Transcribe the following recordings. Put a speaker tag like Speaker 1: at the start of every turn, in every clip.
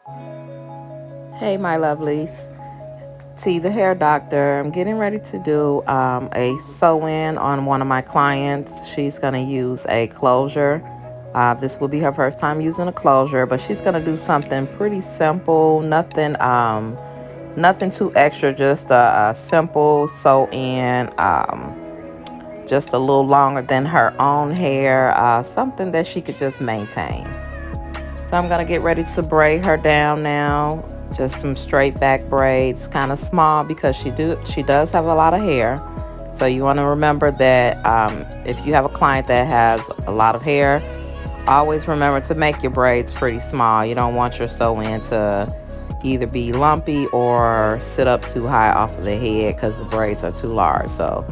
Speaker 1: Hey, my lovelies. T, the hair doctor. I'm getting ready to do a sew-in on one of my clients. She's going to use a closure. This will be her first time using a closure, but she's going to do something pretty simple. Nothing too extra. Just a simple sew-in. Just a little longer than her own hair. Something that she could just maintain. So I'm going to get ready to braid her down now. Just some straight back braids, kind of small because she does have a lot of hair. So you want to remember that if you have a client that has a lot of hair, always remember to make your braids pretty small. You don't want your sew-in to either be lumpy or sit up too high off of the head because the braids are too large. So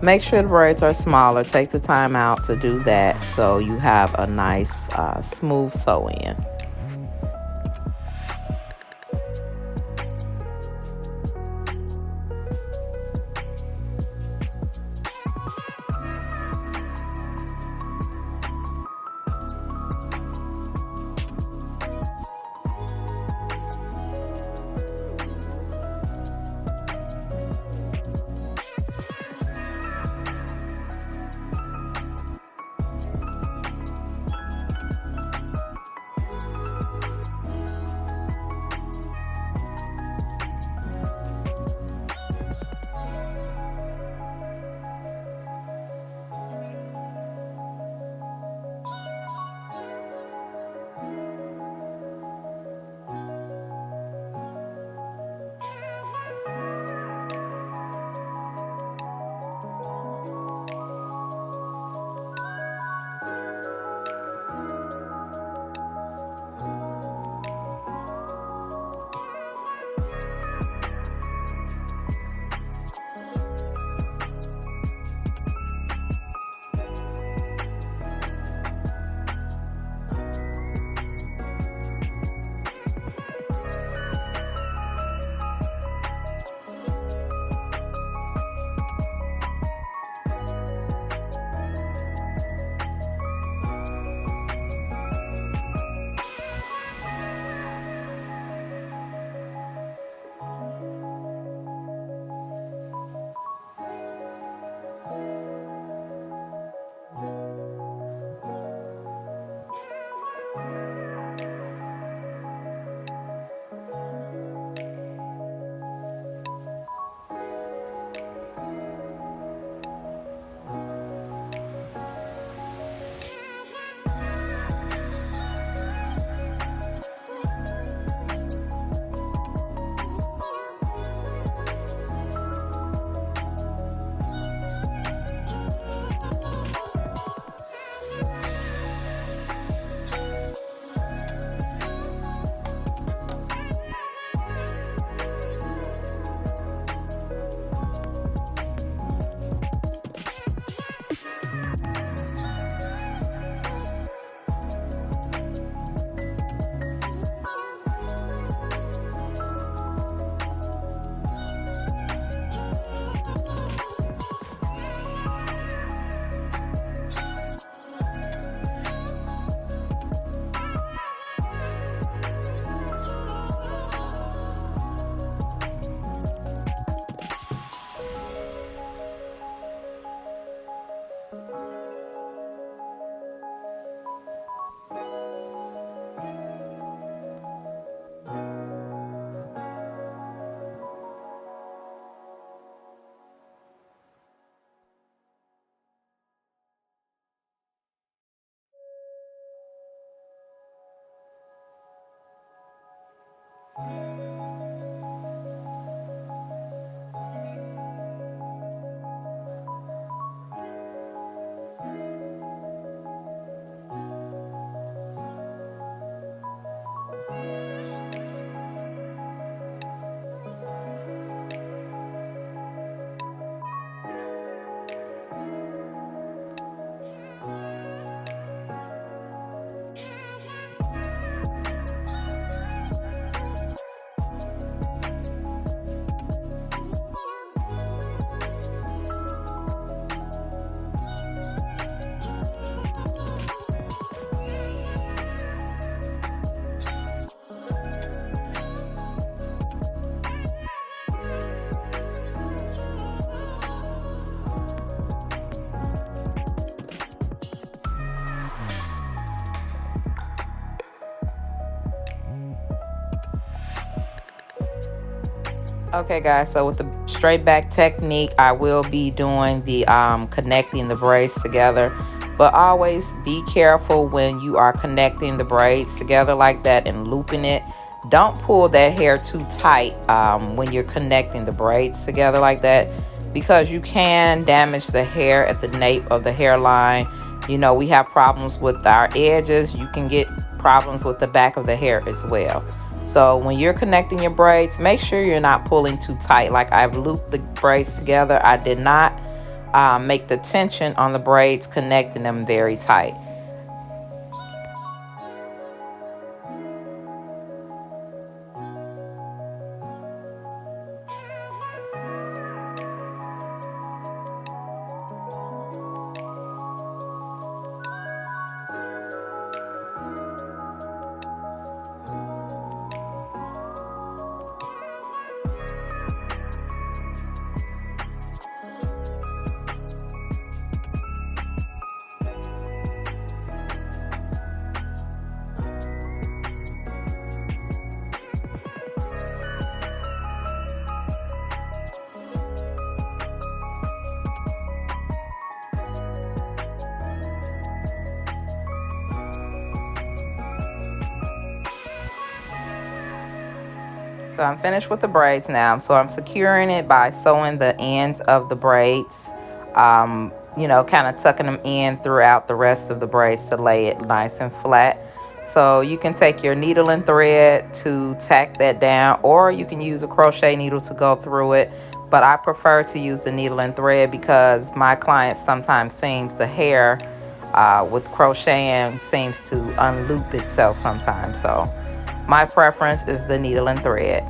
Speaker 1: make sure the braids are smaller. Take the time out to do that so you have a nice smooth sew-in. Okay guys, so with the straight back technique, I will be doing the connecting the braids together, but always be careful when you are connecting the braids together like that and looping it. Don't pull that hair too tight when you're connecting the braids together like that, because you can damage the hair at the nape of the hairline. You know, we have problems with our edges. You can get problems with the back of the hair as well. So when you're connecting your braids, make sure you're not pulling too tight. Like I've looped the braids together. I did not make the tension on the braids, connecting them very tight. So I'm finished with the braids now. So I'm securing it by sewing the ends of the braids, you know, kind of tucking them in throughout the rest of the braids to lay it nice and flat. So you can take your needle and thread to tack that down, or you can use a crochet needle to go through it. But I prefer to use the needle and thread because my clients sometimes seems the hair with crocheting seems to unloop itself sometimes. So my preference is the needle and thread.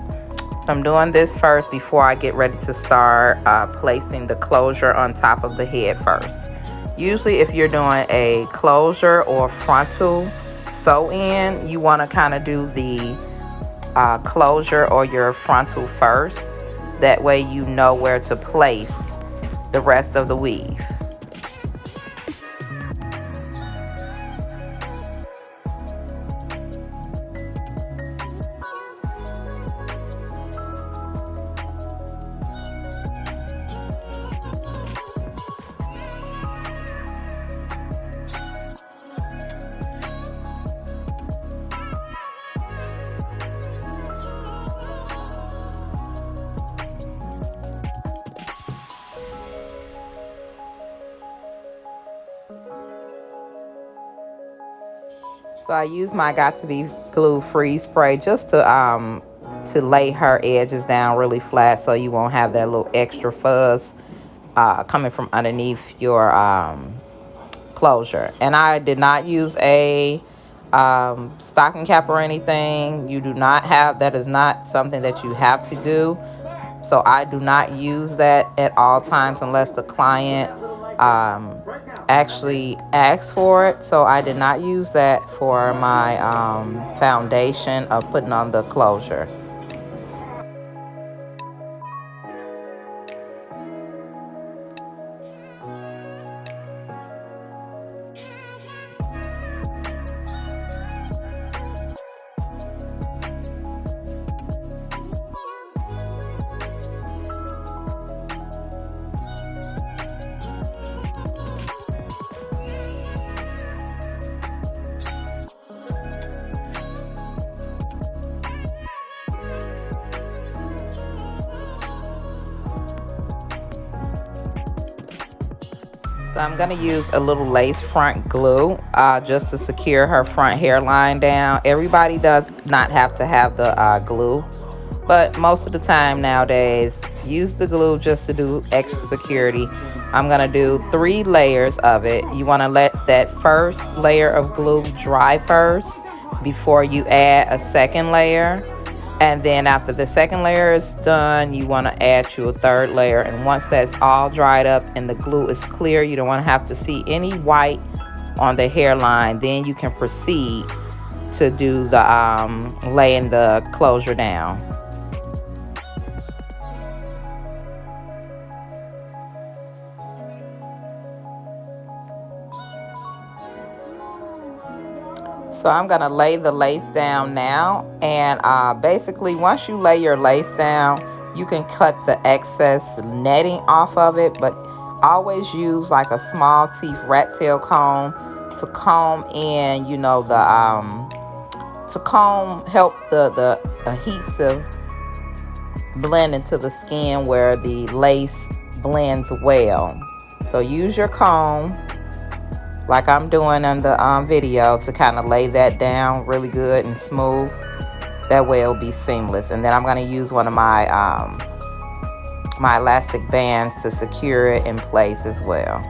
Speaker 1: So I'm doing this first before I get ready to start placing the closure on top of the head first. Usually if you're doing a closure or frontal sew in, you want to kind of do the closure or your frontal first. That way you know where to place the rest of the weave. So I use my Got To Be Glue freeze spray just to lay her edges down really flat, so you won't have that little extra fuzz coming from underneath your closure. And I did not use a stocking cap or anything. You do not have, that is not something that you have to do. So I do not use that at all times unless the client actually asks for it. So I did not use that for my foundation of putting on the closure. So I'm going to use a little lace front glue just to secure her front hairline down. Everybody does not have to have the glue, but most of the time nowadays, use the glue just to do extra security. I'm going to do 3 layers of it. You want to let that first layer of glue dry first before you add a second layer. And then after the second layer is done, you want to add to a third layer. And once that's all dried up and the glue is clear, you don't want to have to see any white on the hairline, then you can proceed to do the laying the closure down. So I'm gonna lay the lace down now, and basically once you lay your lace down, You can cut the excess netting off of it, but always use like a small teeth rat tail comb to comb in, you know, the to comb, help the adhesive blend into the skin where the lace blends well. So use your comb like I'm doing in the video to kind of lay that down really good and smooth. That way it'll be seamless. And then I'm going to use one of my my elastic bands to secure it in place as well.